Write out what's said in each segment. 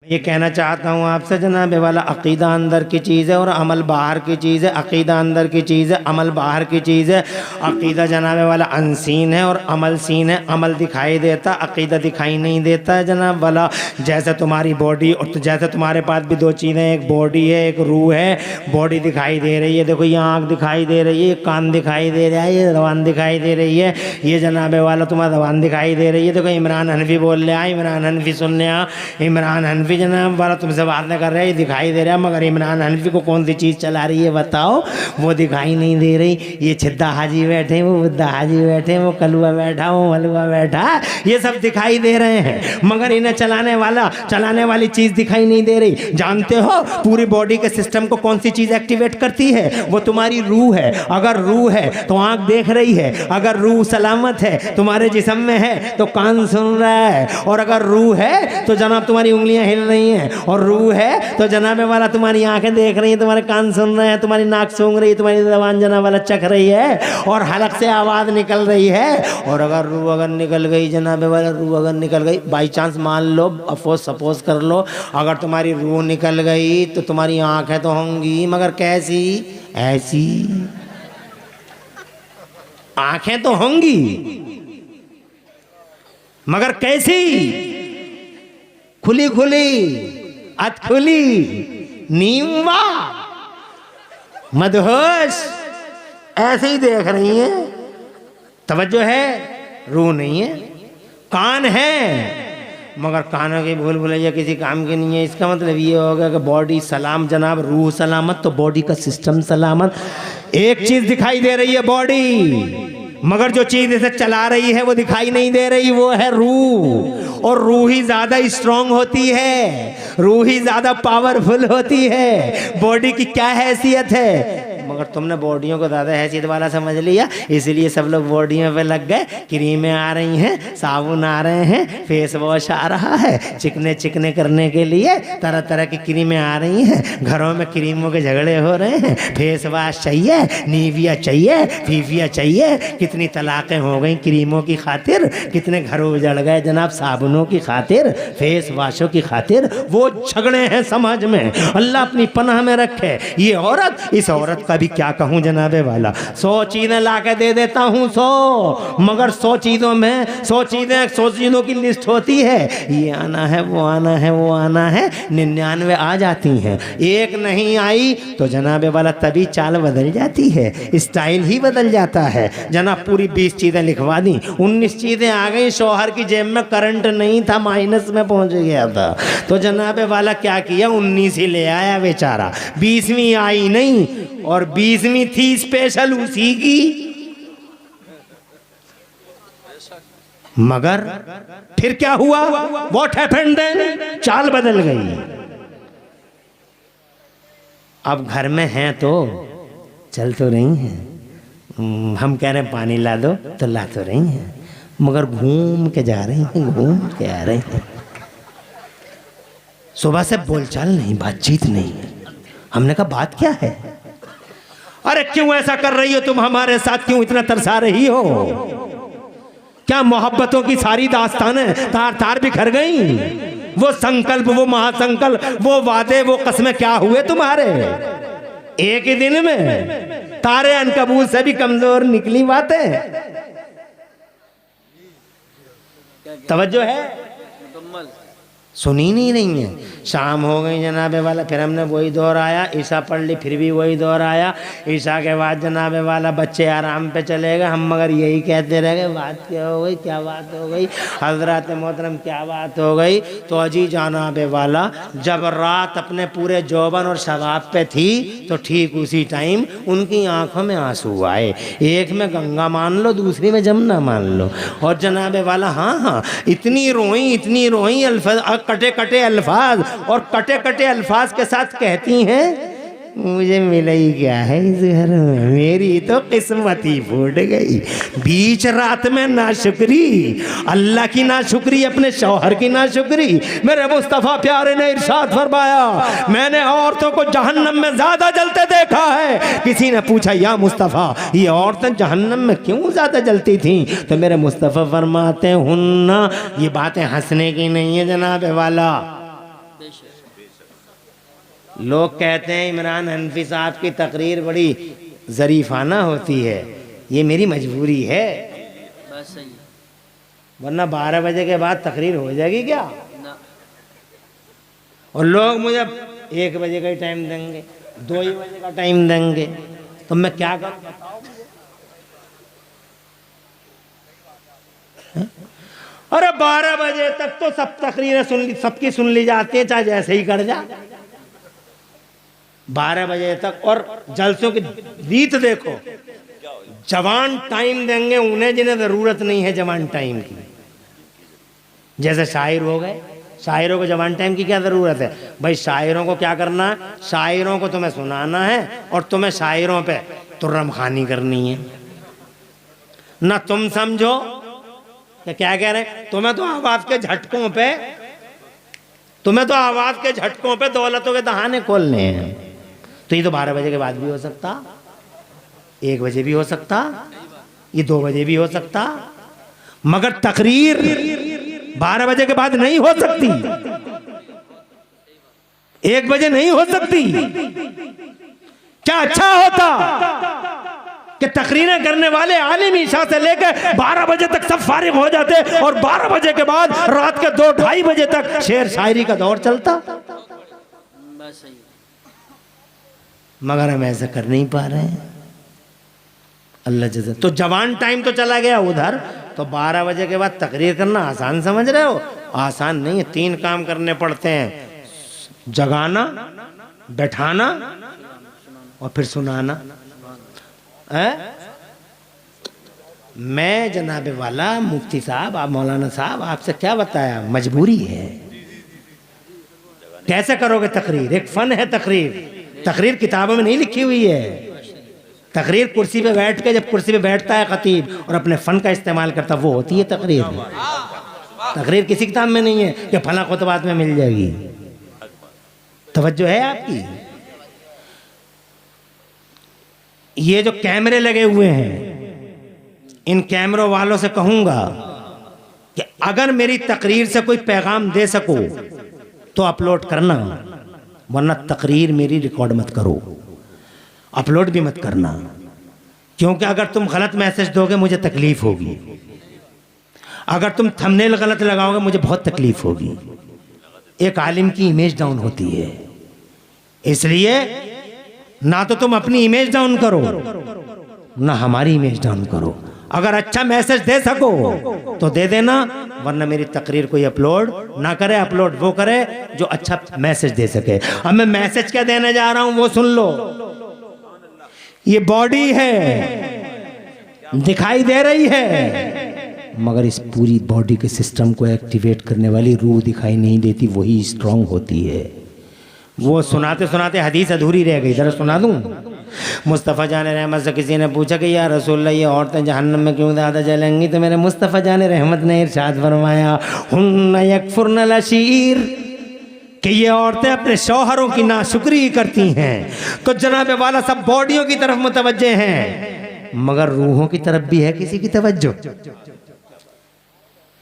ये कहना चाहता हूँ आपसे जनाब वाला, अक़ीदा अंदर की चीज़ है और अमल बाहर की चीज़ है। अक़ीदा अंदर की चीज़ है, अमल बाहर की चीज़ है। अक़ीदा जनाब वाला अनसीन है और अमल सीन है। अमल दिखाई देता, अक़ीदा दिखाई नहीं देता है जनाब वाला। जैसे तुम्हारी बॉडी और तो जैसे तुम्हारे पास भी दो चीज़ें, एक बॉडी है एक रूह है। बॉडी दिखाई दे रही है, देखो ये आँख दिखाई दे रही है, कान दिखाई दे रहा है, ये ज़बान दिखाई दे रही है, ये जनाब वाला तुम्हारा ज़बान दिखाई दे रही है। देखो इमरान हनफी बोल रहा है, इमरान हनफी सुन रहा, इमरान हनफी जनाब वाला तुमसे बात नहीं कर रहा है, ये दिखाई दे रहा है। मगर इमरान हनफी को कौन सी चीज़ चला रही है बताओ? वो दिखाई नहीं दे रही। ये छिद्दा हाजी बैठे, वो बुद्धा हाजी बैठे, वो कलुआ बैठा, वो मलुआ बैठा, ये सब दिखाई दे रहे हैं, मगर इन्हें चलाने वाली चीज़ दिखाई नहीं दे रही। जानते हो पूरी बॉडी के सिस्टम को कौन सी चीज़ एक्टिवेट करती है? वो तुम्हारी रूह है। अगर रूह है तो आँख देख रही है, अगर रूह सलामत है तुम्हारे जिस्म में है तो कान सुन रहा है, और अगर रूह है तो जनाब तुम्हारी उंगलियां हिल रही हैं, और रूह है तो जनाब वाला तुम्हारी आंखें देख रही हैं, तुम्हारे कान सुन रहे हैं, तुम्हारी नाक सूंघ रही है, तुम्हारी ज़बान जनाब वाला चख रही है, और हलक से आवाज़ निकल रही है। और अगर रूह अगर निकल गई जनाब वाला, रूह अगर निकल गई, बाई चांस मान लो, अफोज सपोज कर लो, अगर तुम्हारी रूह निकल गई तो तुम्हारी आंखें तो होंगी, मगर कैसी? ऐसी आंखें तो होंगी, मगर कैसी? खुली खुली, अधखुली, नीमवा, मदहोश, ऐसे ही देख रही हैं। तवज्जो है? रूह नहीं है। कान है, मगर कानों की भूल भुलैया किसी काम की नहीं है। इसका मतलब ये होगा कि बॉडी सलाम जनाब, रूह सलामत तो बॉडी का सिस्टम सलामत। एक चीज दिखाई दे रही है बॉडी, मगर जो चीज इसे चला रही है वो दिखाई नहीं दे रही, वो है रूह। और रूह ही ज्यादा स्ट्रांग होती है, रूह ही ज्यादा पावरफुल होती है। बॉडी की क्या हैसियत है, मगर तुमने बॉडियों को ज़्यादा हैसियत वाला समझ लिया, इसलिए सब लोग बॉडियों पे लग गए। क्रीमें आ रही हैं, साबुन आ रहे हैं, फेस वॉश आ रहा है, चिकने चिकने करने के लिए तरह तरह की क्रीमें आ रही हैं। घरों में क्रीमों के झगड़े हो रहे हैं, फेस वॉश चाहिए, नीविया चाहिए, फीफिया चाहिए। कितनी तलाक़ें हो गई क्रीमों की खातिर, कितने घर उजड़ गए जनाब साबुनों की खातिर, फेस वॉशों की खातिर। वो झगड़े हैं समाज में, अल्लाह अपनी पनाह में रखे। ये औरत, इस औरत का भी क्या कहूं जनाबे वाला, 100 चीजें ला के दे देता हूं, 100, मगर 100 चीजों में 100 चीजों की लिस्ट होती है, ये आना है, वो आना है, वो आना है, 99 आ जाती हैं। एक नहीं आई तो जनाबे वाला तभी चाल बदल जाती है, स्टाइल ही बदल जाता है। जनाब पूरी 20 चीजें लिखवा दी, 19 चीजें आ गई, शौहर की जेब में करंट नहीं था, माइनस में पहुंच गया था, तो जनाबे वाला क्या किया, 19 ही ले आया बेचारा, 20वीं आई नहीं, और 20वीं थी स्पेशल उसी की। मगर फिर क्या हुआ, व्हाट हैपेंड देन, चाल बदल गई। अब घर में हैं तो चल तो रही हैं, हम कह रहे हैं पानी ला दो तो ला तो रही हैं, मगर घूम के जा रही हैं, घूम के आ रही हैं। सुबह से बोलचाल नहीं, बातचीत नहीं। हमने कहा बात क्या है? अरे क्यों ऐसा कर रही हो तुम हमारे साथ, क्यों इतना तरसा रही हो? क्या मोहब्बतों की सारी दास्तानें तार तार बिखर गई? वो संकल्प, वो महासंकल्प, वो वादे, वो कस्में क्या हुए तुम्हारे? एक ही दिन में तारे अनकबूत से भी कमजोर निकली बातें। तवज्जो है? सुनी नहीं रही हैं। शाम हो गई जनाबे वाला, फिर हमने वही दौर आया, ईशा पढ़ ली, फिर भी वही दौर आया। ईशा के बाद जनाबे वाला बच्चे आराम पे चले गए, हम मगर यही कहते रह गए, बात क्या हो गई, क्या बात हो गई हजरत मोहतरम, क्या बात हो गई? तो अजी जनाबे वाला जब रात अपने पूरे जौबन और शबाब पे थी तो ठीक उसी टाइम उनकी आंखों में आंसू आए। एक में गंगा मान लो, दूसरी में जमुना मान लो। और जनाबे वाला हाँ, इतनी रोई अल्फाज, कटे कटे अल्फाज, और कटे कटे अल्फाज के साथ कहती हैं, मुझे मिला ही क्या है इस घर में, मेरी तो किस्मत ही फूट गई। बीच रात में नाशुक्री, अल्लाह की नाशुक्री, अपने शौहर की नाशुक्री। मेरे मुस्तफ़ा प्यारे ने इरशाद फरमाया, मैंने औरतों को जहन्नम में ज्यादा जलते देखा है। किसी ने पूछा, या मुस्तफ़ा ये औरतें जहन्नम में क्यों ज्यादा जलती थीं? तो मेरे मुस्तफ़ा फरमाते, हुन्ना, ये बातें हंसने की नहीं है जनाबे वाला, लोग कहते हैं इमरान हनफी साहब की तकरीर बड़ी ज़रीफाना होती है, ये मेरी मजबूरी है, बस सही। वरना 12 बजे के बाद तकरीर हो जाएगी क्या? और लोग मुझे 1 बजे का ही टाइम देंगे, 2 ही बजे का टाइम देंगे, तो मैं क्या करूं बताओ मुझे? अरे 12 बजे तक तो सब तकरीरें सबकी सुन ली जाती है, चाहे जैसे ही कर जा। 12 बजे तक, और जलसों की रीत देखो, जवान टाइम देंगे उन्हें जिन्हें जरूरत नहीं है जवान टाइम की। जैसे शायर हो गए, शायरों को जवान टाइम की क्या ज़रूरत है भाई? शायरों को क्या करना है? शायरों को तुम्हें सुनाना है और तुम्हें शायरों पे तुर्रम खानी करनी है ना। तुम समझो कि क्या कह रहे हैं? तुम्हें तो आवाज़ के झटकों पे दौलतों के दहाने खोलने हैं। तो ये तो 12 बजे के बाद भी हो सकता, 1 बजे भी हो सकता, ये 2 बजे भी हो सकता, मगर तकरीर 12 बजे के बाद नहीं हो सकती, 1 बजे नहीं हो सकती। क्या अच्छा होता कि तकरीरें करने वाले आलिम ईशा से लेकर 12 बजे तक सब फारिग हो जाते और 12 बजे के बाद रात के 2-2:30 बजे तक शेर शायरी का दौर चलता। मगर हम ऐसा कर नहीं पा रहे हैं, अल्लाह जज़ा। तो जवान टाइम तो चला गया उधर, तो 12 बजे के बाद तकरीर करना आसान समझ रहे हो? आसान नहीं है। 3 काम करने पड़ते हैं, जगाना, बैठाना और फिर सुनाना है? मैं जनाबे वाला मुफ्ती साहब, आप मौलाना साहब, आपसे क्या बताया, मजबूरी है। कैसे करोगे तकरीर? एक फन है तकरीर, तकरीर किताबों में नहीं लिखी हुई है। तकरीर कुर्सी पे बैठ के, जब कुर्सी पे बैठता है खतीब और अपने फन का इस्तेमाल करता, वो होती है तकरीर। तकरीर किसी किताब में नहीं है कि फला खुतबात में मिल जाएगी। तवज्जो है आपकी? ये जो कैमरे लगे हुए हैं, इन कैमरों वालों से कहूंगा कि अगर मेरी तकरीर से कोई पैगाम दे सको तो अपलोड करना, वरना तकरीर मेरी रिकॉर्ड मत करो, अपलोड भी मत करना। क्योंकि अगर तुम गलत मैसेज दोगे मुझे तकलीफ होगी, अगर तुम थंबनेल गलत लगाओगे मुझे बहुत तकलीफ होगी। एक आलिम की इमेज डाउन होती है, इसलिए ना तो तुम अपनी इमेज डाउन करो ना हमारी इमेज डाउन करो। अगर अच्छा मैसेज दे सको तो दे देना, वरना मेरी तकरीर कोई अपलोड ना करे। अपलोड वो करे जो अच्छा मैसेज दे सके। अब मैं मैसेज क्या देने जा रहा हूं वो सुन लो। ये बॉडी है, दिखाई दे रही है, मगर इस पूरी बॉडी के सिस्टम को एक्टिवेट करने वाली रूह दिखाई नहीं देती, वही स्ट्रांग होती है। वो सुनाते सुनाते हदीस अधूरी रह गई, जरा सुना दूं। मुस्तफ़ा जान रहमत से किसी ने पूछा कि या रसूलल्लाह, ये औरतें जहन्नम में क्यों ज़्यादा जलेंगी? तो मेरे मुस्तफ़ा जान रहमत ने इरशाद फरमाया, हुन्ना यकफुरन लशीर, कि ये औरतें अपने शौहरों की नाशुक्री करती हैं। तो जनाबे वाला सब बॉडियों की तरफ मुतवज्जे हैं, मगर रूहों की तरफ भी है किसी की तवज्जो?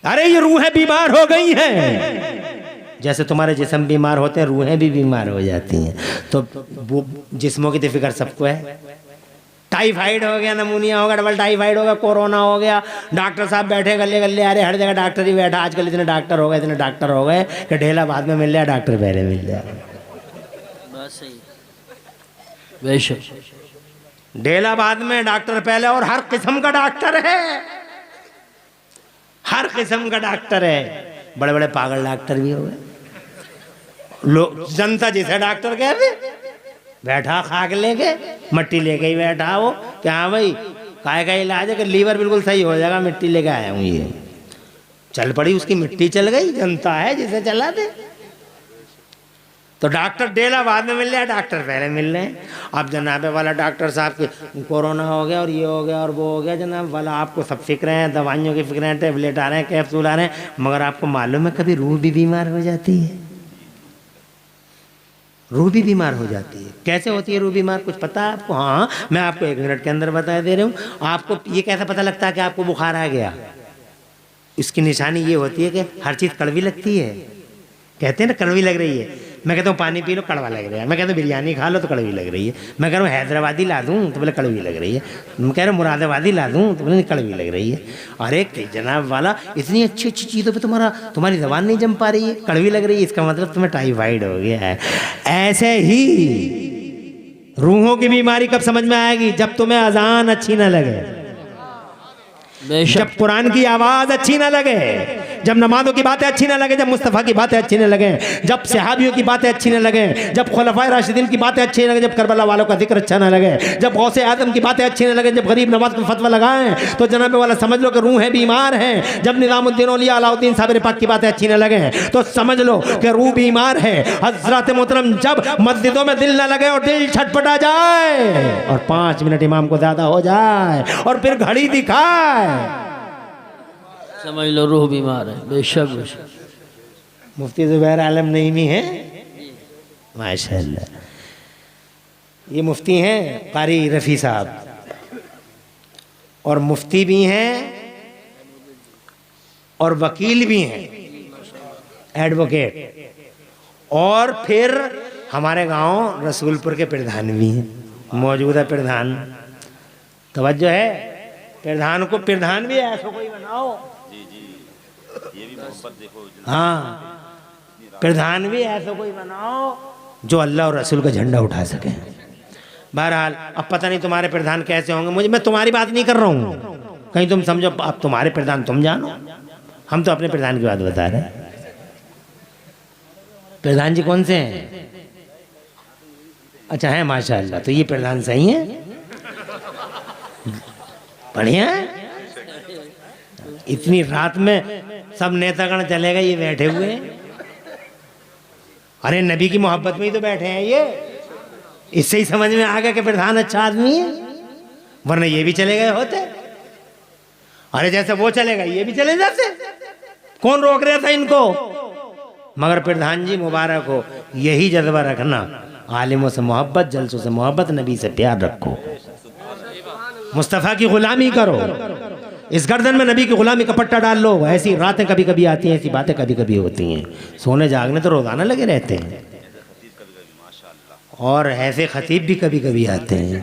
अरे ये रूहें बीमार हो गई हैं, जैसे तुम्हारे जिस्म बीमार होते हैं रूहें भी बीमार हो जाती हैं। तो वो जिस्मों की तो फिक्र सबको है। टाइफाइड हो गया, नमूनिया हो गया, डबल टाइफाइड हो गया, कोरोना हो गया, डॉक्टर साहब बैठे गले गले, अरे हर जगह डॉक्टर ही बैठा। आजकल इतने डॉक्टर हो गए कि ढेला बाद में मिल जाए, डॉक्टर पहले मिल जाए। ढेला बाद में, डॉक्टर पहले। और हर किस्म का डॉक्टर है, हर किस्म का डॉक्टर है। बड़े बड़े पागल डॉक्टर भी हो गए। लोग जनता जिसे डॉक्टर कहते, बैठा खा के लेके मिट्टी लेके ही बैठा वो, क्या भाई काय का इलाज है कि लीवर बिल्कुल सही हो जाएगा, मिट्टी लेके आया हूँ। ये चल पड़ी, उसकी मिट्टी चल गई, जनता है जिसे चला दे। तो डॉक्टर डेला बाद में मिल रहा है, डॉक्टर पहले मिल रहे हैं। अब जनाबे वाला डॉक्टर साहब के कोरोना हो गया और ये हो गया और वो हो गया, जनाब वाला आपको सब फिक्र हैं, दवाइयों की फिक्र हैं, टेबलेट आ रहे हैं, कैप्सूल आ रहे हैं, मगर आपको मालूम है कभी रूह भी बीमार हो जाती है। रूह भी बीमार हो जाती है। कैसे होती है रूह बीमार, कुछ पता है आपको? हाँ, मैं आपको 1 मिनट के अंदर बता दे रहा हूँ। आपको ये कैसे पता लगता है कि आपको बुखार आ गया? इसकी निशानी ये होती है कि हर चीज़ कड़वी लगती है, कहते हैं ना कड़वी लग रही है, मैं कहता हूँ पानी पी लो कड़वा लग रहा है, मैं कहता हूँ बिरयानी खा लो तो कड़वी लग रही है, मैं कह रहा हूँ हैदराबादी ला दूँ तो बोले कड़वी लग रही है, मैं कह रहा हूँ मुरादाबादी ला दूँ तो बोले कड़वी लग रही है। अरे जनाब वाला इतनी अच्छी अच्छी चीज़ों पे तुम्हारी ज़बान नहीं जम पा रही है, कड़वी लग रही है, इसका मतलब तुम्हें टाइफाइड हो गया है। ऐसे ही रूहों की बीमारी कब समझ में आएगी? जब तुम्हें अजान अच्छी ना लगे, जब कुरान की आवाज अच्छी ना लगे, जब नमाजों की बातें अच्छी ना लगे, जब मुस्तफ़ा की बातें अच्छी ना लगे, जब सहाबियों की बातें अच्छी ना लगे, जब खुलफाए राशिदीन की बातें अच्छी ना लगे, जब करबला वालों का जिक्र अच्छा ना लगे, जब गौसे आदम की बातें अच्छी ना लगे, जब गरीब नवाज को फतवा लगाएं तो जनाब वाला समझ लो कि रूहें बीमार हैं। जब निज़ामुद्दीन औलिया अलाउद्दीन साबिर पाक की बातें अच्छी ना लगे तो समझ लो कि रूह बीमार है। हज़रत मोहतरम जब मस्जिदों में दिल ना लगे और दिल छटपटा जाए और 5 मिनट इमाम को ज़्यादा हो जाए और फिर घड़ी दिखाए, समझ लो रूह बीमार है। बेशक बेशक। मुफ्ती ज़ुबैर आलम नईमी है माशाअल्लाह, ये मुफ्ती हैं कारी रफ़ी साहब, और मुफ्ती भी हैं और वकील भी हैं, एडवोकेट, और फिर हमारे गांव रसूलपुर के प्रधान भी हैं, मौजूदा प्रधान। तवज्जो है, प्रधान को प्रधान भी ऐसा कोई बनाओ, हाँ प्रधान भी ऐसा कोई बनाओ जो अल्लाह और रसूल का झंडा उठा सके। बहरहाल अब पता नहीं तुम्हारे प्रधान कैसे होंगे, मैं तुम्हारी बात नहीं कर रहा हूँ, कहीं तुम समझो अब तुम्हारे प्रधान तुम जानो, हम तो अपने प्रधान की बात बता रहे हैं। प्रधान जी कौन से हैं? अच्छा है माशाअल्लाह, तो ये प्रधान सही है, बढ़िया है। इतनी रात में सब नेतागण चले गए, ये बैठे हुए हैं। अरे नबी की मोहब्बत में ही तो बैठे हैं ये, इससे ही समझ में आ गया कि प्रधान अच्छा आदमी है, वरना ये भी चले गए होते। अरे जैसे वो चले गए ये भी चले जाते, कौन रोक रहा था इनको? मगर प्रधान जी मुबारक हो, यही जज्बा रखना, आलिमों से मोहब्बत, जलसों से मोहब्बत, नबी से प्यार रखो, मुस्तफ़ा की गुलामी करो, इस गर्दन में नबी की गुलामी का पट्टा डाल लो। ऐसी रातें कभी कभी आती हैं, ऐसी बातें कभी कभी होती हैं, सोने जागने तो रोज़ाना लगे रहते हैं, और ऐसे खतीब भी कभी कभी आते हैं।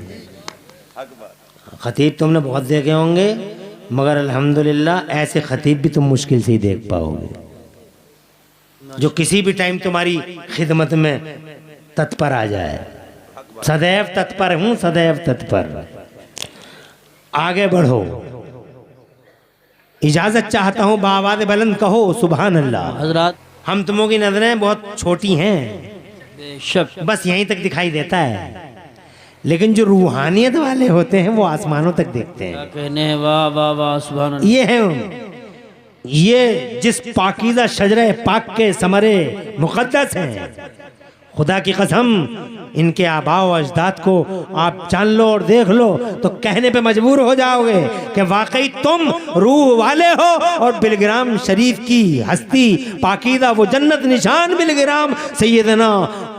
खतीब तुमने बहुत देखे होंगे, मगर अल्हम्दुलिल्लाह ऐसे खतीब भी तुम मुश्किल से ही देख पाओगे जो किसी भी टाइम तुम्हारी खिदमत में तत्पर आ जाए। सदैव तत्पर हूँ, सदैव तत्पर, आगे बढ़ो, इजाज़त चाहता हूँ, बाआवाज़ बुलंद कहो सुभान अल्लाह। हजरात हम तुमों की नज़रें बहुत छोटी हैं, बेशक, बस यहीं तक दिखाई देता है, लेकिन जो रूहानियत वाले होते हैं वो आसमानों तक देखते हैं। कहने हैं वाह वाह वाह सुभान अल्लाह। ये है, ये जिस पाकीज़ा शजरे पाक के समरे मुक़द्दस हैं, खुदा की कसम इनके आबाओ अजदाद को आप जान लो और देख लो तो कहने पे मजबूर हो जाओगे कि वाकई तुम रूह वाले हो, और बिलग्राम शरीफ की हस्ती पाकीदा वो जन्नत निशान बिलग्राम सैयदना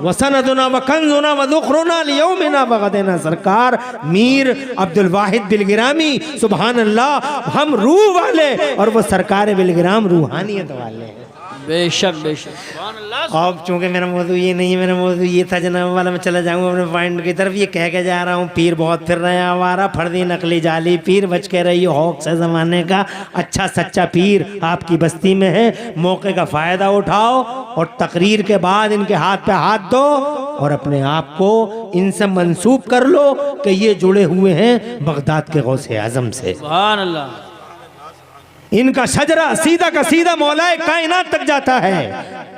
व सनदना व कंजुना व ज़ुखरुना लियौमिना व गदना सरकार मीर अब्दुल वाहिद बिलग्रामी सुभान अल्लाह, हम रूह वाले और वो सरकार बिलग्राम रूहानियत वाले हैं। बेशक बेशक सुभान अल्लाह। अब चूंकि मेरा मौजू ये नहीं है, मेरा मौजू ये था जनाब वाला, मैं चला जाऊंगा अपने पॉइंट की तरफ। ये कह के जा रहा हूँ, पीर बहुत फिर रहे हैं आवारा, फर्दी नकली जाली पीर, बच के रही हौक से ज़माने का, अच्छा सच्चा पीर आपकी बस्ती में है, मौके का फ़ायदा उठाओ और तकरीर के बाद इनके हाथ पे हाथ दो और अपने आप को इनसे मंसूब कर लो कि ये जुड़े हुए हैं बगदाद के गौसे आज़म से। सुभान अल्लाह। इनका शजरा सीधा का सीधा मौलाए कायनात तक जाता है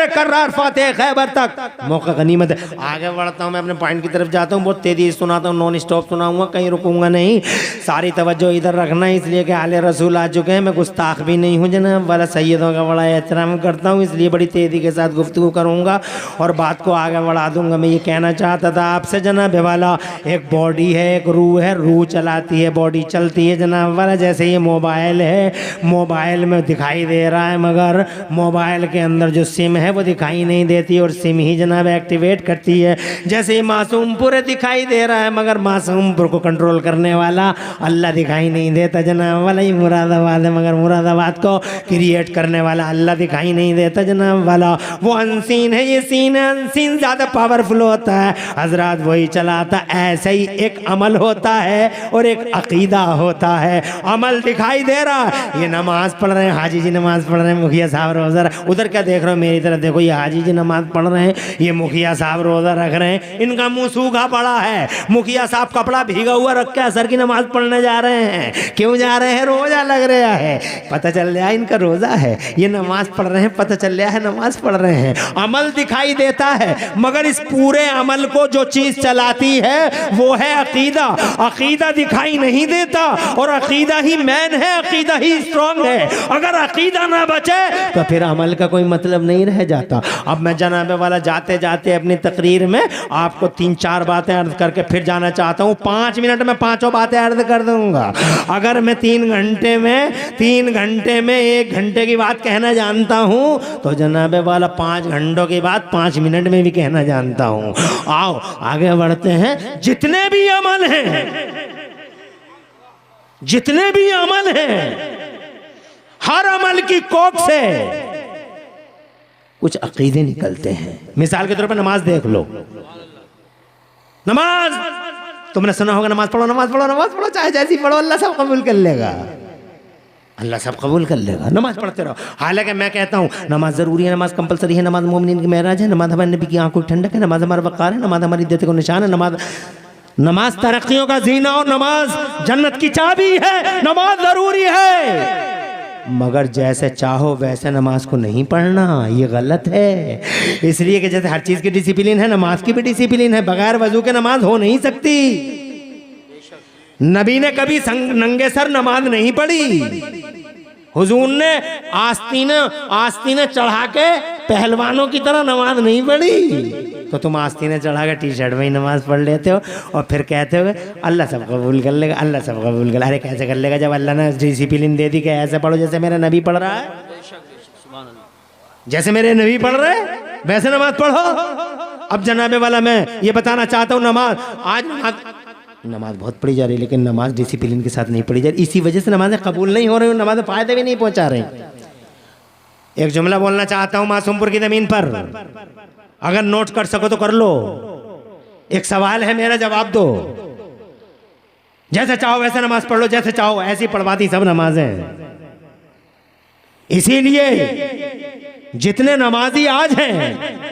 कर्रार फातेह खैबर तक। मौका गनीमत है। आगे बढ़ता हूँ, मैं अपने पॉइंट की तरफ जाता हूँ, बहुत तेजी से सुनाता हूँ, नॉन स्टॉप सुनाऊंगा, कहीं रुकूंगा नहीं, सारी तवज्जो इधर रखना, इसलिए कि आले रसूल आ चुके हैं, मैं गुस्ताख भी नहीं हूँ जनाब वाला, सैयदों का बड़ा एहतराम करता हूँ, इसलिए बड़ी तेज़ी के साथ गुफ्तगू करूँगा और बात को आगे बढ़ा दूँगा। मैं ये कहना चाहता था आपसे जनाब वाला, एक बॉडी है, एक रूह है, रूह चलाती है, बॉडी चलती है जनाब वाला। जैसे ये मोबाइल है, मोबाइल में दिखाई दे रहा है, मगर मोबाइल के अंदर जो सिम है वो दिखाई नहीं देती और सिम ही जनाब एक्टिवेट करती है। जैसे मासूमपुर दिखाई दे रहा है मगर मासूमपुर को कंट्रोल करने वाला अल्लाह दिखाई नहीं देता जनाब वाला। ये मुरादाबाद है मगर मुरादाबाद को क्रिएट करने वाला अल्लाह दिखाई नहीं देता जनाब वाला। वो अनसीन है, ये सीन है, अनसीन ज़्यादा पावरफुल होता है हजरात, वही चलाता। ऐसे ही एक अमल होता है और एक अकीदा होता है। अमल दिखाई दे रहा है, ये नमाज पढ़ रहे हैं, हाजी जी नमाज पढ़ रहे हैं, मुखिया साहब रोज़ा, उधर क्या देख रहे हो मेरी तरफ देखो, ये हाजी जी नमाज पढ़ रहे हैं, ये मुखिया साहब रोज़ा रख रहे हैं, इनका मुंह सूखा पड़ा है। मुखिया साहब कपड़ा भीगा हुआ रख के असर की नमाज पढ़ने जा रहे हैं। क्यों जा रहे हैं? रोज़ा लग रहा है, पता चल रहा है इनका रोज़ा है। ये नमाज पढ़ रहे हैं, पता चल रहा है नमाज पढ़ रहे हैं। अमल दिखाई देता है मगर इस पूरे अमल को जो चीज़ चलाती है वो है अकीदा। अकीदा दिखाई नहीं देता और अकीदा ही मैन है, अकीदा ही स्ट्रॉन्ग है। अगर अकीदा ना बचे तो फिर अमल का कोई मतलब नहीं रह जाता। अब मैं जनाबे वाला जाते जाते अपनी तकरीर में आपको 3-4 बातें अर्ज करके फिर जाना चाहता हूँ। 5 मिनट में 5 बातें अर्ज कर दूंगा। अगर मैं 3 घंटे में 1 घंटे की बात कहना जानता हूँ तो जनाबे वाला 5 घंटों की बात 5 मिनट में भी कहना जानता हूँ। आओ आगे बढ़ते हैं। जितने भी अमल हैं हर अमल की कोख से कुछ अकीदे निकलते हैं। मिसाल के तौर पर नमाज देख लो। नमाज तुमने सुना होगा, नमाज पढ़ो, चाहे जैसी पढ़ो अल्लाह सब कबूल कर लेगा, अल्लाह सब कबूल कर लेगा। नमाज पढ़ते रहो। हालांकि मैं कहता हूँ नमाज ज़रूरी है, नमाज कंपलसरी है, नमाज मोमिनीन की महराज है, नमाज हमारे नबी की आंखों की ठंडक है, नमाज हमारा वक़ार है, नमाज हमारी इज्जत को निशान है, नमाज तरक्कियों का जीना और नमाज जन्नत की चाबी है। नमाज ज़रूरी है मगर जैसे चाहो वैसे नमाज को नहीं पढ़ना, ये गलत है। इसलिए कि जैसे हर चीज़ की डिसिप्लिन है, नमाज की भी डिसिप्लिन है। बगैर वजू के नमाज हो नहीं सकती। नबी ने कभी नंगे सर नमाज नहीं पढ़ी। हुजूर ने आस्तीने चढ़ा के पहलवानों की तरह नमाज नहीं पढ़ी। तो तुम आस्तीने चढ़ा के टी-शर्ट में ही नमाज पढ़ लेते हो और फिर कहते हो अल्लाह सब कबूल कर लेगा, अल्लाह सब कबूल कर। अरे कैसे कर लेगा जब अल्लाह ने डिसिप्लिन दे दी कि ऐसे पढ़ो जैसे मेरा नबी पढ़ रहा है, जैसे मेरे नबी पढ़ रहे वैसे नमाज पढ़ो। अब जनाबे वाला मैं ये बताना चाहता हूँ, नमाज बहुत पढ़ी जा रही है लेकिन नमाज डिसिप्लिन के साथ नहीं पढ़ी जा रही। इसी वजह से नमाजें कबूल नहीं हो रही, नमाजें फ़ायदे भी नहीं पहुंचा रही। एक जुमला बोलना चाहता हूँ मासूमपुर की ज़मीन पर, अगर नोट कर सको तो कर लो। एक सवाल है मेरा, जवाब दो। जैसे चाहो वैसे नमाज पढ़ लो, जैसे चाहो ऐसी पढ़वाती सब नमाजें। इसीलिए जितने नमाजी आज हैं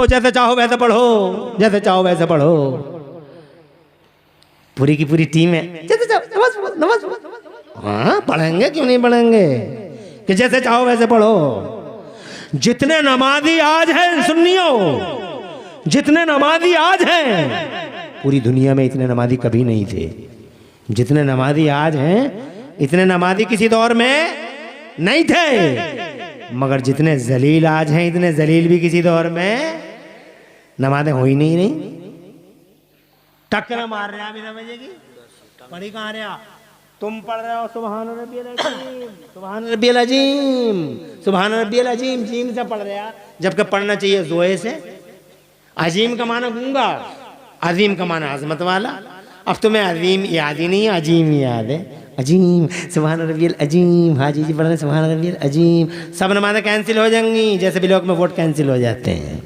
जैसे चाहो वैसे पढ़ो, जैसे चाहो वैसे पढ़ो। पूरी की पूरी टीम है, जैसे चाहो नमाज हाँ पढ़ेंगे, क्यों नहीं पढ़ेंगे, कि जैसे चाहो वैसे पढ़ो। जितने नमाजी आज हैं सुन्नियों, जितने नमाजी आज हैं, पूरी दुनिया में इतने नमाजी कभी नहीं थे। जितने नमाजी आज हैं इतने नमाजी किसी दौर में नहीं थे। मगर जितने जलील आज हैं इतने जलील भी किसी दौर में नमाजें हो ही नहीं रही। टक्कर मार रहे हैं बिना वजह की, पढ़ी कहाँ रहे? तुम पढ़ रहे हो सुभान रब्बियल अजीम, सुभान रब्बियल अजीम, सुभान रब्बियल अजीम, जीम से पढ़ रहे हैं, जबकि पढ़ना चाहिए जोए से। अजीम का माना गूंगा, अजीम का माना अजमत वाला। अब तुम्हें अजीम याद ही नहीं है, अजीम याद है। अजीम, सुभान रब्बियल अजीम, हाजी जी पढ़ रहे सुभान रब्बियल अजीम। सब नमाजें कैंसिल हो जाएंगी, जैसे ब्लॉक में वोट कैंसिल हो जाते हैं,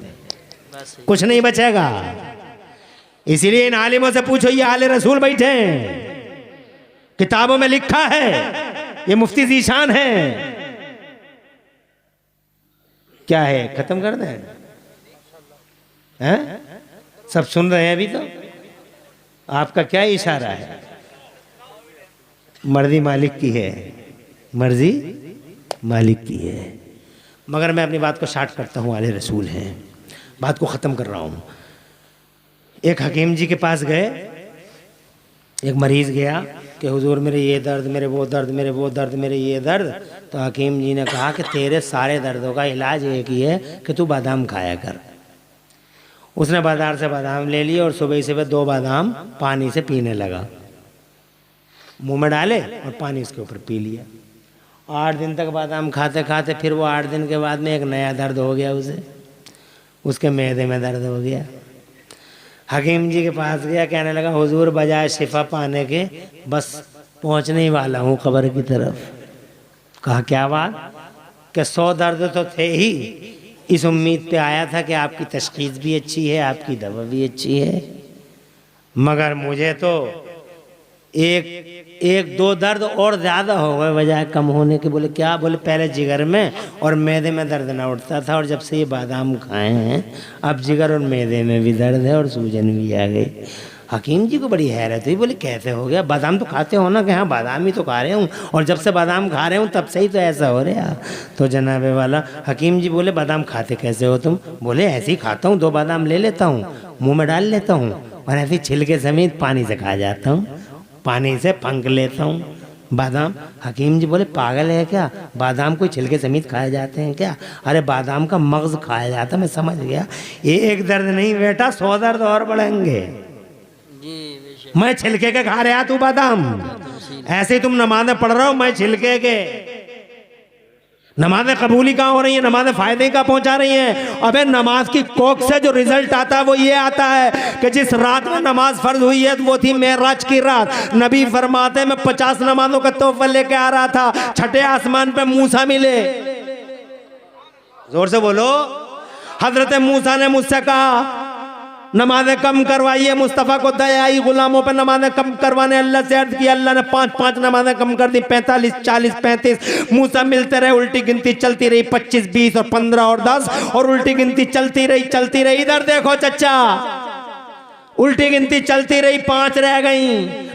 कुछ नहीं बचेगा। इसीलिए इन आलिमों से पूछो, ये आले रसूल बैठे हैं, किताबों में लिखा है, ये मुफ्ती ज़ीशान है। क्या है, खत्म कर दें? हैं? सब सुन रहे हैं अभी तो? आपका क्या इशारा है? मर्जी मालिक की है, मर्जी मालिक की है। मगर मैं अपनी बात को शार्ट करता हूँ, आले रसूल हैं, बात को ख़त्म कर रहा हूँ। एक हकीम जी के पास गए, एक मरीज़ गया, कि हुजूर मेरे ये दर्द, मेरे वो दर्द, मेरे वो दर्द, मेरे ये दर्द। तो हकीम जी ने कहा कि तेरे सारे दर्दों का इलाज एक ही है कि तू बादाम खाया कर। उसने बाजार से बादाम ले लिए और सुबह सुबह 2 बादाम पानी से पीने लगा, मुंह में डाले और पानी उसके ऊपर पी लिया। 8 दिन तक बादाम खाते खाते फिर वो 8 दिन के बाद में एक नया दर्द हो गया उसे, उसके मैदे में दर्द हो गया। हकीम जी के पास गया, कहने लगा हुजूर बजाय शिफा पाने के बस पहुंचने ही वाला हूँ कब्र की तरफ। कहा क्या बात? कि 100 दर्द तो थे ही, इस उम्मीद पे आया था कि आपकी तशखीस भी अच्छी है, आपकी दवा भी अच्छी है, मगर मुझे तो एक 2 दर्द और ज़्यादा हो गए बजाय कम होने के। बोले क्या? बोले पहले जिगर में और मैदे में दर्द ना उठता था, और जब से ये बादाम खाए हैं अब जिगर और मैदे में भी दर्द है और सूजन भी आ गई। हकीम जी को बड़ी हैरत हुई, बोले कैसे हो गया? बादाम तो खाते हो ना? कि हाँ बादाम ही तो खा रहे हूँ, और जब से बादाम खा रहे हूँ तब से ही तो ऐसा हो रहा। तो जनाबे वाला हकीम जी बोले बादाम खाते कैसे हो तुम? बोले ऐसे ही खाता हूँ, 2 बादाम ले लेता हूँ, मुँह में डाल लेता हूँ और ऐसे छिलके समेत पानी से खा जाता हूँ, पानी से फंक लेता हूँ बादाम। हकीम जी बोले पागल है क्या? बादाम कोई छिलके समेत खाए जाते हैं क्या? अरे बादाम का मगज खाया जाता, मैं समझ गया। ये एक दर्द नहीं बेटा, 100 दर्द और बढ़ेंगे। मैं छिलके के खा रहा तू बादाम, ऐसे ही तुम नमाज़ें पढ़ रहे हो, मैं छिलके के। नमाज़ें कबूली कहाँ हो रही है? नमाज़ें फायदे का पहुंचा रही हैं? अबे नमाज की कोख से जो रिजल्ट आता है वो ये आता है कि जिस रात में नमाज फर्ज हुई है वो थी मेराज की रात। नबी फरमाते मैं 50 नमाजों का तोहफा लेके आ रहा था, छठे आसमान पे मूसा मिले। जोर से बोलो। हजरत मूसा ने मुझसे कहा नमाजें कम करवाइए, मुस्तफ़ा को दया आई गुलामों पे नमाजें कम करवाने। अल्लाह से अर्ज किया, अल्लाह ने 5-5 नमाजें कम कर दी, 45, 40, 35। मूसा मिलते रहे, उल्टी गिनती चलती रही, 25, 20 और 15 और 10, और उल्टी गिनती चलती रही। इधर देखो चच्चा, उल्टी गिनती चलती रही, 5 रह गई।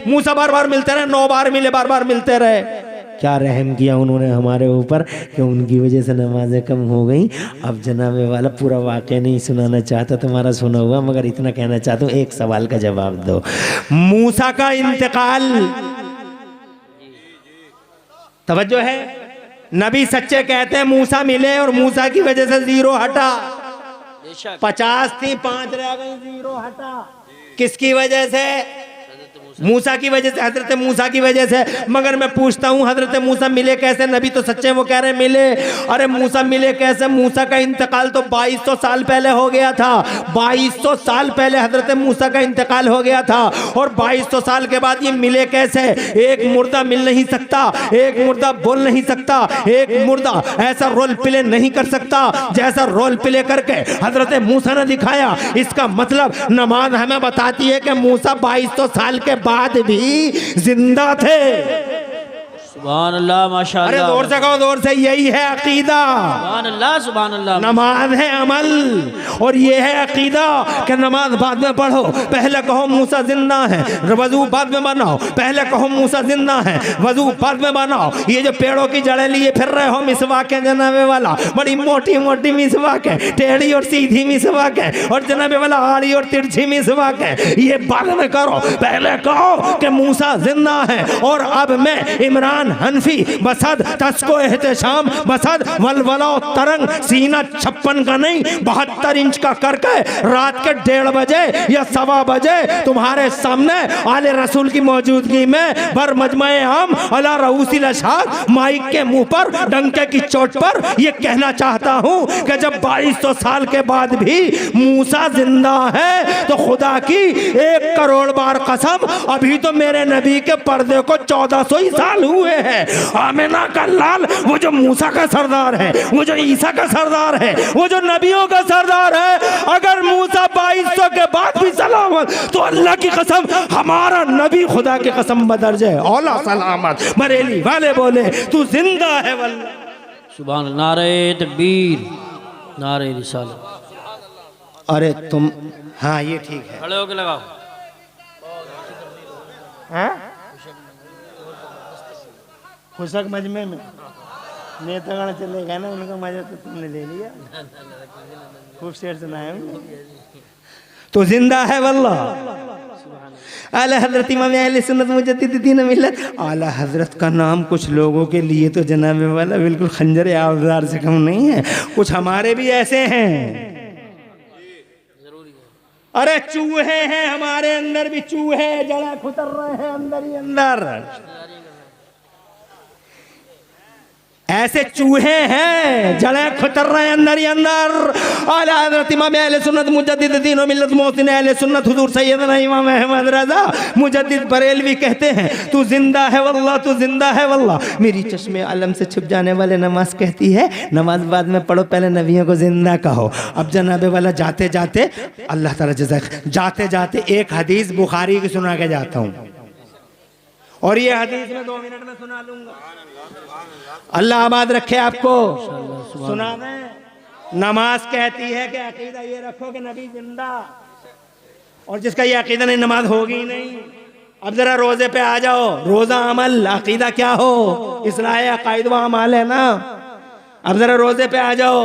मूसा बार बार मिलते रहे, 9 बार मिले, बार बार मिलते रहे। क्या रहम किया उन्होंने हमारे ऊपर कि उनकी वजह से नमाजें कम हो गई। अब जनाबे वाला पूरा वाक़या नहीं सुनाना चाहता, तुम्हारा सुना हुआ, मगर इतना कहना चाहता हूँ, एक सवाल का जवाब दो। मूसा का इंतकाल, तवज्जो है, नबी सच्चे कहते हैं मूसा मिले और मूसा की वजह से 0 हटा। 50 थी, 5 रह गई, 0 हटा। किसकी वजह से? मूसा की वजह से, हजरत मूसा की वजह से। मगर मैं पूछता हूँ हजरत मूसा मिले कैसे? नबी तो सच्चे, वो कह रहे हैं मिले। अरे मूसा मिले कैसे? मूसा का इंतकाल तो 2200 साल पहले हो गया था। 2200 साल पहले हजरत मूसा का इंतकाल हो गया था, और 2200 साल के बाद ये मिले कैसे? एक मुर्दा मिल नहीं सकता, एक मुर्दा बोल नहीं सकता, एक मुर्दा ऐसा रोल प्ले नहीं कर सकता जैसा रोल प्ले करके हजरत मूसा ने दिखाया। इसका मतलब नमाज हमें बताती है कि मूसा 2200 साल के बाद भी जिंदा थे। सुभान अल्लाह, माशाअल्लाह। अरे जोर से कहो, जोर से। यही है अकीदा। सुभान अल्लाह, सुभान अल्लाह। नमाज है अमल, और ये है अकीदा कि नमाज बाद में पढ़ो, पहले कहो मूसा जिंदा है, वजू बाद में बनाओ। पहले कहो मूसा जिंदा है, वजू बाद में बनाओ। ये जो पेड़ों की जड़ें लिए फिर रहे हो मिसवाक है जनाबे वाला, बड़ी मोटी मोटी मिसवाक है, टेढ़ी और सीधी मिसवाक है, और जनाबे वाला आड़ी और तिरछी मिसवाक है, ये बाद में करो। पहले कहो कि मूसा जिंदा है, और अब मैं इमरान हनफी बसद तस्को एहतशाम बसद वलवला तरंग सीना 56 का नहीं 72 इंच का करके रात के 1:30 बजे या 1:15 बजे तुम्हारे सामने आले रसूल की मौजूदगी में बर मजमे हम अला रऊसिल अशहाद माइक के मुंह पर डंके की चोट पर यह कहना चाहता हूं कि जब 2200 साल के बाद भी मूसा जिंदा है तो खुदा की 1 करोड़ बार कसम, अभी तो मेरे नबी के पर्दे को 1400 ही साल हुए है। आमिना का लाल, वो जो मूसा का सरदार है, वो जो ईसा का सरदार है, वो जो नबियों का सरदार है, अगर मूसा 2200 के बाद भी सलामत तो अल्लाह की कसम हमारा नबी खुदा की कसम बदर्ज है औला सलामत। बरेली वाले बोले तू जिंदा है वल्लाह। सुभान अल्लाह। नारे तकबीर, नारे रिसालत। अरे तुम, हाँ ये ठीक है, खड़े होके लगाओ। खुशक मजमे में नेतागण चले गए ना, उनका मजा तो तुमने ले लिया। खूब शेर सुनाए तो जिंदा है वल्लाह। आला हजरत इमाम अहले सुन्नत मुजद्दिद दीन मिल्लत। आला हजरत का नाम कुछ लोगों के लिए तो जनाब वाला बिल्कुल खंजर आवजार से कम नहीं है, कुछ हमारे भी ऐसे हैं। अरे चूहे हैं हमारे अंदर भी, चूहे जड़ा खुतर रहे हैं अंदर ही अंदर। ऐसे चूहे हैं जड़े खुतर रहे हैं अंदर ही अंदर। आला हज़रत इमाम अहले सुन्नत मुजद्दिद दीन व मिल्लत मोहसिन अहले सुन्नत हुजूर सैयदना इमाम अहमद रज़ा मुजद्दिद बरेलवी कहते हैं, तू जिंदा है वल्लाह, तू जिंदा है वल्लाह। मेरी चश्मे अलम से छुप जाने वाले नमाज कहती है, नमाज बाद में पढ़ो, पहले नबियों को जिंदा कहो। अब जनाबे वाला जाते जाते अल्लाह ताला जज़ाक, जाते जाते एक हदीस बुखारी की सुना के जाता हूँ, और ये हदीस में 2 मिनट में सुना लूंगा। अल्लाह आबाद रखे आपको। सुना दें, नमाज कहती है कि अकीदा ये रखो कि नबी जिंदा, और जिसका ये अकीदा नहीं नमाज होगी ही नहीं। अब जरा रोजे पे आ जाओ, रोजा अमल, अकीदा क्या हो, इस्लाह अकायद व अमाल है ना। अब जरा रोजे पे आ जाओ।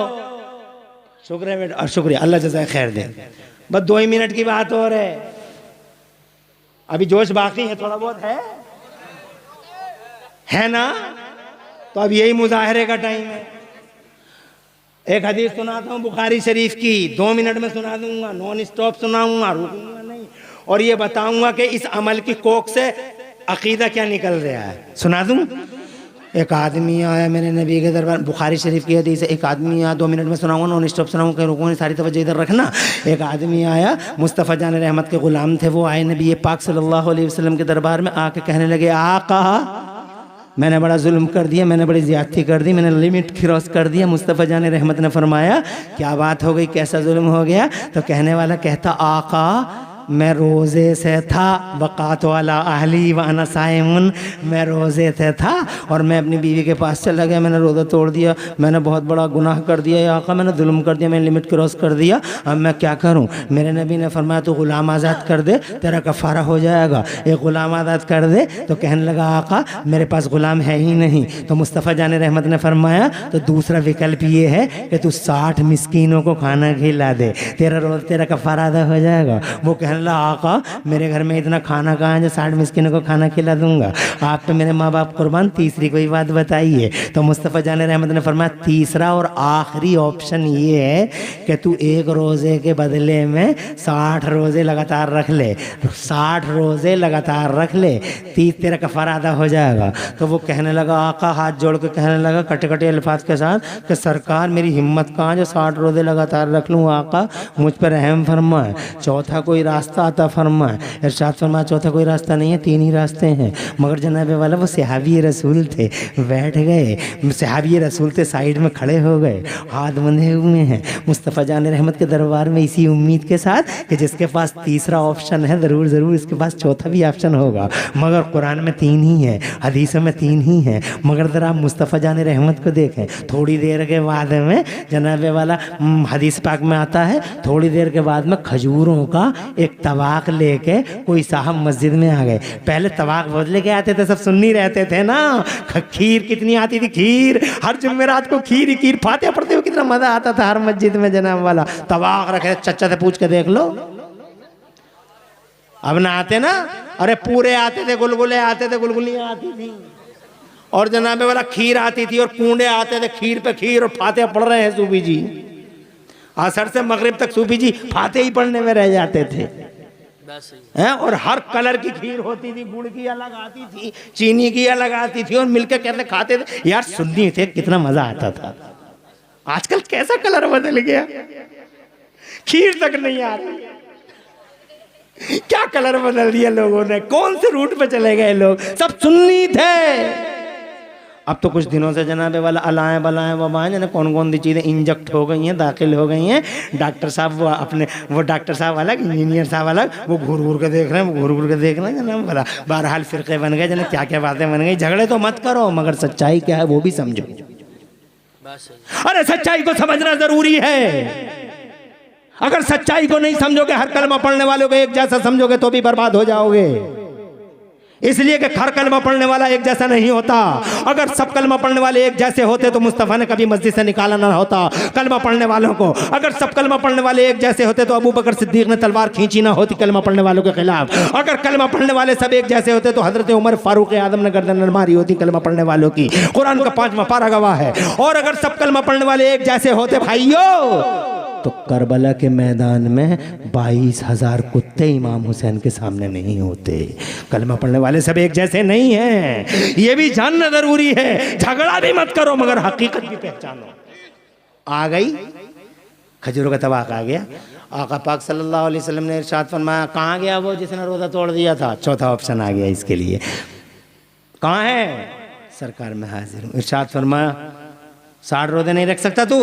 शुक्र है और शुक्रिया, अल्लाह जज़ाए खैर दे। बस 2 ही मिनट की बात हो रही है, अभी जोश बाकी है, थोड़ा बहुत है ना। तो अब यही मुजाहरे का टाइम है। एक हदीस सुनाता हूँ बुखारी शरीफ की, 2 मिनट में सुना दूंगा, नॉन स्टॉप सुनाऊंगा, रुकूंगा नहीं, और ये बताऊंगा कि इस अमल की कोख से अकीदा क्या निकल रहा है। सुना दूं। एक आदमी आया मेरे नबी के दरबार, बुखारी शरीफ की हदीस है। एक आदमी आया, 2 मिनट में सुनाऊंगा, नॉन स्टॉप सुनाऊंगा, रुकूंगा, सारी तवज्जो इधर रखना। एक आदमी आया, मुस्तफ़ा जान रहमत के गुलाम थे, वो आए नबी पाक सल्लल्लाहु अलैहि वसल्लम के दरबार में, आके कहने लगे, आका मैंने बड़ा जुल्म कर दिया, मैंने बड़ी ज़्यादती कर दी, मैंने लिमिट क्रॉस कर दिया। मुस्तफ़ा जान रहमत ने फरमाया, क्या बात हो गई, कैसा जुल्म हो गया। तो कहने वाला कहता, आका मैं रोज़े से था, वक़ात वाला अहली व अना साइमुन, मैं रोज़े से था और मैं अपनी बीवी के पास चला गया, मैंने रोज़ा तोड़ दिया, मैंने बहुत बड़ा गुनाह कर दिया, या आका मैंने जुल्म कर दिया, मैंने लिमिट क्रॉस कर दिया, अब मैं क्या करूं। मेरे नबी ने फरमाया, तो ग़ुलाम आज़ाद कर दे, तेरा कफ़ारा हो जाएगा। एक ग़ुलाम आज़ाद कर दे। तो कहने लगा, आका मेरे पास ग़ुलाम है ही नहीं। तो मुस्तफ़ा जान रहमत ने फरमाया, तो दूसरा विकल्प ये है कि तू 60 मिस्कीनों को खाना खिला दे, तेरा रोज़ तेरा कफ़ारा अदा हो जाएगा। वो कहने लगा, आका मेरे घर में इतना खाना कहाँ है जो 60 मिस्किनों को खाना खिला दूंगा, आप पे मेरे माँ बाप कुर्बान, तीसरी कोई बात बताइए। तो मुस्तफ़ा जान रहमत ने फरमाया, तीसरा और आखिरी ऑप्शन ये है कि तू एक रोज़े के बदले में 60 रोज़े लगातार रख ले, 60 रोज़े लगातार रख ले, 30 तेरा कफ़ारा अदा हो जाएगा। तो वो कहने लगा, आका हाथ जोड़ के कहने लगा कटे कटे अल्फाज के साथ कि सरकार मेरी हिम्मत कहाँ जो 60 रोज़े लगातार रख लूँ, आका मुझ पर रहम फरमाए, चौथा कोई रास्ता आता फरमाए। इरशाद फरमाया, चौथा कोई रास्ता नहीं है, 3 ही रास्ते हैं। मगर जनाबे वाला वो सहाबी रसूल थे, बैठ गए, सहाबी रसूल थे, साइड में खड़े हो गए, हाथ बंधे हुए हैं मुस्तफ़ा जान रहमत के दरबार में, इसी उम्मीद के साथ कि जिसके पास तीसरा ऑप्शन है ज़रूर ज़रूर इसके पास चौथा भी ऑप्शन होगा। मगर कुरान में 3 ही है, हदीसों में 3 ही हैं। मगर ज़रा मुस्तफ़ा जान रहमत को देखें, थोड़ी देर के बाद में जनाबे वाला हदीस पाक में आता है, थोड़ी देर के बाद में खजूरों का एक तवाक लेके कोई साहब मस्जिद में आ गए। पहले तवाक बहुत लेके आते थे, सब सुन्नी रहते थे ना। खीर कितनी आती थी, खीर हर जुमेरात को खीर ही खीर, फातिहा पढ़ते हुए कितना मजा आता था हर मस्जिद में। जनाब वाला तवाक रखे, चचा से पूछ के देख लो, अब ना आते ना। अरे पूरे आते थे, गुलगुले आते थे, गुलगुलियाँ आती थी, और जनाबे वाला खीर आती थी, और कूंडे आते थे, खीर पे खीर, और फातिहा पढ़ रहे हैं सूफी जी। असर से मगरिब तक सूफी जी फातिहा ही पढ़ने में रह जाते थे हैं। और हर कलर की खीर होती थी, गुड़ की अलग आती थी, चीनी की अलग आती थी, और मिलकर कैसे खाते थे यार, सुन्नी थे, कितना मजा आता था। आजकल कैसा कलर बदल गया, खीर तक नहीं आ रही, क्या कलर बदल दिया लोगों ने, कौन से रूट पे चले गए लोग, सब सुन्नी थे। अब तो कुछ दिनों से जनाबे वाला अलाएँ बलाएँ वबाएँ जाने कौन कौन सी चीज़ें इंजेक्ट हो गई हैं, दाखिल हो गई हैं। डॉक्टर साहब वो अपने, वो डॉक्टर साहब अलग, इंजीनियर साहब अलग, वो घूर घूर के देख रहे हैं, घूर घूर के देख रहे हैं जनाब वाला। बहरहाल फ़िरक़े बन गए, जाने क्या क्या बातें बन गई। झगड़े तो मत करो, मगर सच्चाई क्या है वो भी समझो। अरे सच्चाई को समझना ज़रूरी है। अगर सच्चाई को नहीं समझोगे, हर कलमा पढ़ने वालों को एक जैसा समझोगे, तो भी बर्बाद हो जाओगे। इसलिए कि हर कलमा पढ़ने वाला एक जैसा नहीं होता। अगर सब कलमा पढ़ने वाले एक जैसे होते तो मुस्तफ़ा ने कभी मस्जिद से निकाला ना होता कलमा पढ़ने वालों को। अगर सब कलमा पढ़ने वाले एक जैसे होते तो अबू बकर सिद्दीक ने तलवार खींची ना होती कलमा पढ़ने वालों के खिलाफ। अगर कलमा पढ़ने वाले सब एक जैसे होते तो हजरत उमर फारूक आदम ने गर्दन न मारी होती कलमा पढ़ने वालों की। कुरान का 5वां पारा गवाह है। और अगर सब कलमा पढ़ने वाले एक जैसे होते भाइयों तो करबला के मैदान में 22,000 कुत्ते इमाम हुसैन के सामने नहीं होते। कलमा पढ़ने वाले सब एक जैसे नहीं हैं, ये भी जानना जरूरी है। झगड़ा भी मत करो मगर हकीकत भी पहचानो। आ गई खजूरों का तबाक आ गया। आका पाक सल्लल्लाहु अलैहि वसल्लम ने इरशाद फरमाया, कहाँ गया वो जिसने रोज़ा तोड़ दिया था? चौथा ऑप्शन आ गया इसके लिए। कहाँ है? सरकार में हाजिर हूँ। इरशाद फरमाया, 60 रोज़े नहीं रख सकता तू?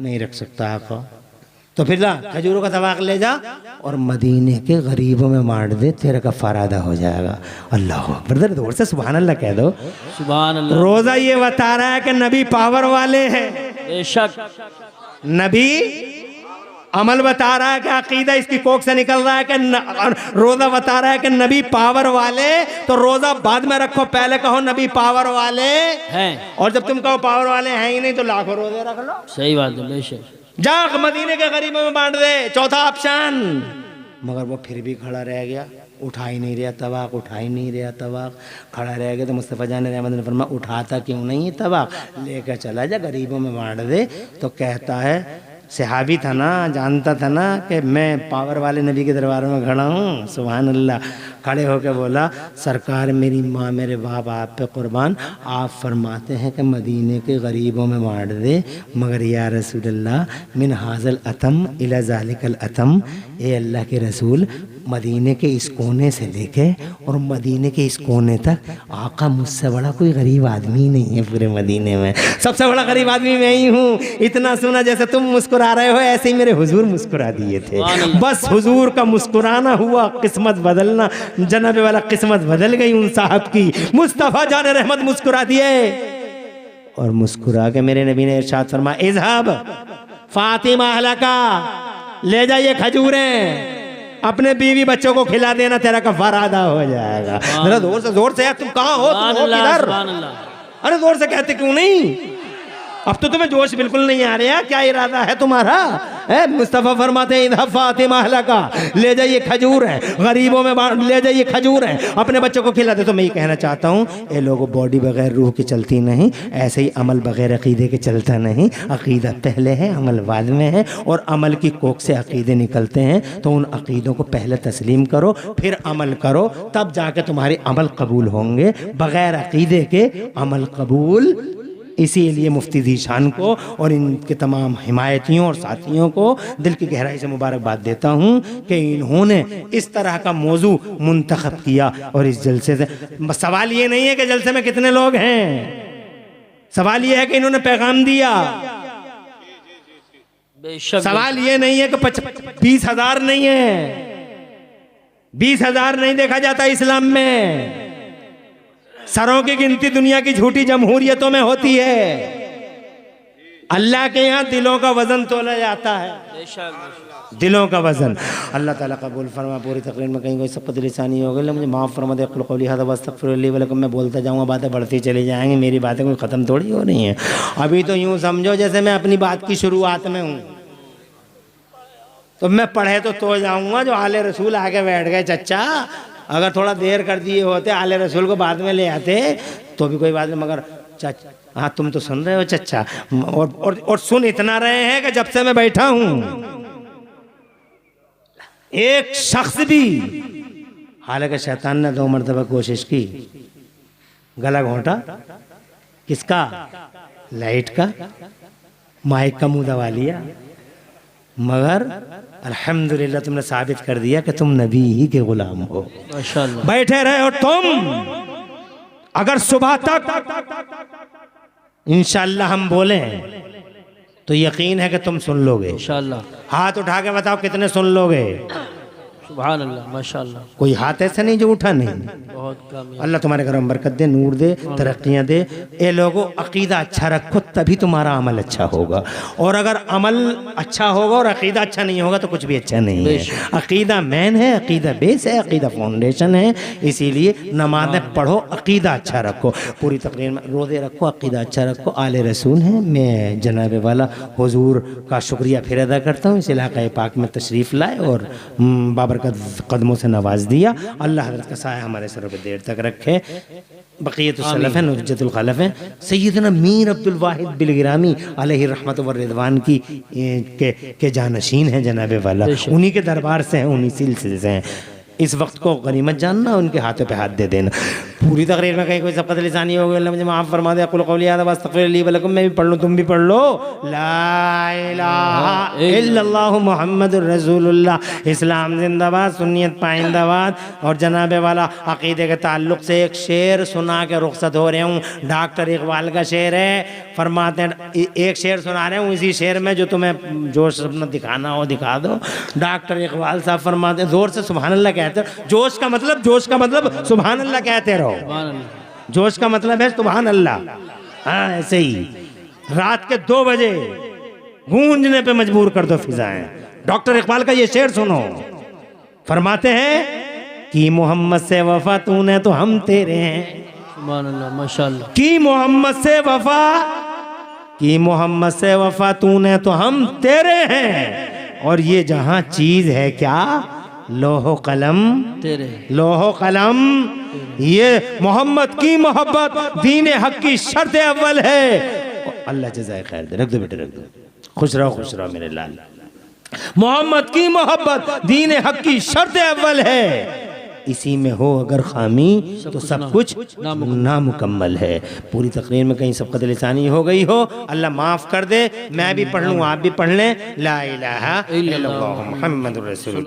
नहीं रख सकता आका। तो फिर ला खजूरों का तबाक ले जा और मदीने के गरीबों में बांट दे, तेरा का फरादा हो जाएगा। अल्लाह अकबर, जोर से सुभान अल्लाह कह दो। सुभान अल्लाह। रोजा ये बता रहा है कि नबी पावर वाले हैं। बेशक नबी अमल बता रहा है कि अकीदा इसकी कोख से निकल रहा है कि रोजा बता रहा है कि नबी पावर वाले। तो रोजा बाद में रखो, पहले कहो नबी पावर वाले हैं। और जब तुम कहो पावर वाले हैं ही नहीं तो लाखों रोजे रख लो। सही बात है। बेशक जा मदीने के गरीबों में बांट दे, चौथा ऑप्शन। मगर वो फिर भी खड़ा रह गया, उठा ही नहीं रहा तबाक, उठा ही नहीं रहा तबाक, खड़ा रह गया। तो मुस्तफ़ा जान रहमत ने फरमाया, उठाता क्यों नहीं है तबाक, लेकर चला जा गरीबों में बांट दे। तो कहता है सहाबी था ना, जानता था ना कि मैं पावर वाले नबी के दरबार में खड़ा हूँ। सुभान अल्लाह। खड़े होकर बोला, सरकार मेरी माँ मेरे बाप आप पे कुर्बान, आप फरमाते हैं कि मदीने के गरीबों में बांट दे, मगर या रसूल अल्लाह मिन हाज़ल अतम इला ज़ालिकल अतम, ए अल्लाह के रसूल मदीने के इस कोने से लेके और मदीने के इस कोने तक आका मुझसे बड़ा कोई गरीब आदमी नहीं है पूरे मदीने में। सबसे बड़ा गरीब आदमी मैं ही हूँ। इतना सुना जैसे तुम मुस्कुरा रहे हो ऐसे ही मेरे हुजूर मुस्कुरा दिए थे। बस हुजूर का मुस्कुराना हुआ किस्मत बदलना। जनाबे वाला किस्मत बदल गई उन साहब की। मुस्तफ़ा जान रहमत मुस्कुरा दिए और मुस्कुरा के मेरे नबी ने इरशाद फरमाया, इज़हब फातिमा हलका, ले जाइए खजूरें, अपने बीवी बच्चों को खिला देना, तेरा कफारा अदा हो जाएगा। जरा जोर से तुम कहाँ हो? तुम हो किधर? अरे जोर से कहते क्यों नहीं? अब तो तुम्हें जोश बिल्कुल नहीं आ रहा। क्या इरादा है तुम्हारा? मुस्तफ़ा फरमाते हैं, इधर फातिमा हलका, ले जाइए खजूर है, गरीबों में ले जाइए खजूर है, अपने बच्चों को खिला दे। तो मैं ये कहना चाहता हूँ, ये लोगों बॉडी बगैर रूह की चलती नहीं, ऐसे ही अमल बगैर अकीदे के चलता नहीं। अकीदा पहले है, अमल बाद में है, और अमल की कोख से अकीदे निकलते हैं। तो उन अकीदों को पहले तस्लीम करो, फिर अमल करो, तब जाके तुम्हारे अमल कबूल होंगे। बगैर अकीदे के अमल कबूल। इसीलिए मुफ्ती ज़ीशान को और इनके तमाम हिमायतियों और साथियों को दिल की गहराई से मुबारकबाद देता हूँ कि इन्होंने इस तरह का मौजू मुंतखब किया। और इस जलसे से सवाल ये नहीं है कि जलसे में कितने लोग हैं, सवाल ये है कि इन्होंने पैगाम दिया। सवाल ये नहीं है कि 20,000 नहीं है, 20,000 नहीं देखा जाता इस्लाम में। सरों की गिनती दुनिया की झूठी जमहूरियतों में होती है। अल्लाह के यहाँ दिलों का वजन तोला जाता है, दिलों का वजन। अल्लाह ताला कबूल फरमा। पूरी तकरीर में कहीं कोई सबक लिसानी हो गई, मुझे माफ़ फरमा दे। क़ौली हाज़ा वस्तग़फ़िरुल्लाह व लकुम। मैं बोलता जाऊँगा, बातें बढ़ती चली जाएंगी, मेरी बातें कोई ख़त्म थोड़ी हो रही हैं। अभी तो यूँ समझो जैसे मैं अपनी बात की शुरुआत में हूँ। तो मैं पढ़े तो जाऊँगा, जो आले रसूल आके बैठ गए चच्चा। अगर थोड़ा देर कर दिए होते, आले रसूल को बाद में ले आते तो भी कोई बात नहीं, मगर चाचा हाँ तुम तो सुन रहे हो चच्चा। और सुन इतना रहे हैं कि जब से मैं बैठा हूं एक शख्स भी, हालांकि शैतान ने 2 मरतबा कोशिश की, गला घोंटा किसका? लाइट का, माइक का मुंह दबा लिया, मगर अल्हम्दुलिल्लाह तुमने साबित कर दिया कि तुम नबी ही के गुलाम हो। माशाअल्लाह। बैठे रहे हो तुम। अगर सुबह तक इंशाअल्लाह हम बोले तो यकीन है कि तुम सुन लोगे इंशाअल्लाह। हाथ उठा के बताओ कितने सुन लोगे? सुभान अल्लाह माशाल्लाह। कोई हाथ ऐसा नहीं जो उठा नहीं। बहुत कामयाब। अल्लाह तुम्हारे घर में बरकत दे, नूर दे, तरक्कियाँ दे। ए लोगों, अकीदा अच्छा रखो तभी तुम्हारा अमल अच्छा होगा, और अगर अमल अच्छा होगा और अकीदा अच्छा नहीं होगा तो कुछ भी अच्छा नहीं है। अकीदा मैन है, अकीदा बेस है, अकीदा फाउंडेशन है। इसीलिए नमाज़ें पढ़ो, अकीदा अच्छा रखो, पूरी तकरीर में रोज़े रखो, अकीदा अच्छा रखो। आले रसूल हैं। मैं जनाब वाला हुजूर का शुक्रिया फिर अदा करता हूँ, इस इलाक़े पाक में तशरीफ़ लाए और बाबर का कदमों से नवाज दिया। अल्लाह हज़रत का साया हमारे सरों पर देर तक रखे। बक़ियतुस सलफ़ है, नुजतुल खलफ़ है। सैयदना मीर अब्दुल वाहिद बिलगिरामी अलैहि रहमत व रिज़वान की के जानशीन हैं जनाब वाला, उन्हीं के दरबार से हैं, उन्हीं सिलसिले से हैं। इस वक्त को गनीमत जानना, उनके हाथों पे हाथ दे देना। पूरी तकरीर में कहीं कोई सबक़त लिसानी हो गई, अल्लाह मुझे माफ़ फरमा दे। अक़ूलु क़ौली हाज़ा व अस्तग़फ़िरु ली व लकुम। मैं भी पढ़ लूँ, तुम भी पढ़ लो। ला इलाहा इल्लल्लाहु मुहम्मदुर रसूलुल्लाह। इस्लाम जिंदाबाद, सुन्नियत पाइंदाबाद। और जनाब वाला अक़ीदे के ताल्लुक़ से एक शेर सुना के रुख़सत हो रहे हूँ। डॉक्टर इक़बाल का शेर है, फरमाते हैं, एक शेर सुना रहे हूँ, इसी शेर में जो तुम्हें जोश अपना दिखाना हो दिखा दो। डॉक्टर इक़बाल साहब फरमाते हैं, ज़ोर से सुभान अल्लाह कहते हो। जोश का मतलब सुभान अल्लाह कहते रहो। सुभान अल्लाह। जोश का मतलब है सुभान अल्लाह। हाँ, ऐसे ही रात के 2 बजे गूंजने पे मजबूर कर दो फिजाएं। डॉक्टर इकबाल का ये शेर सुनो, फरमाते हैं कि मोहम्मद से वफा तूने तो हम तेरे हैं। सुभान अल्लाह माशाल्लाह। कि मोहम्मद से वफा, कि मोहम्मद से वफा तूने तो हम तेरे हैं। और ये जहां चीज है क्या, लोहो कलम तेरे। लोहो कलम, ये मोहम्मद की मोहब्बत दीन हक की शर्त अव्वल है। अल्लाह जज़ाए खैर दे। रख दो बेटे, रख दो। खुश रहो मेरे लाल। मोहम्मद की मोहब्बत दीन हक की शर्त अव्वल है। इसी में हो अगर खामी तो सब कुछ नामुकम्मल है। पूरी तकरीर में कहीं सबक़त लिसानी हो गई हो, अल्लाह माफ़ कर दे। मैं भी पढ़ लूँ, आप भी पढ़ लें। ला इलाहा इल्लल्लाह मुहम्मदुर रसूल।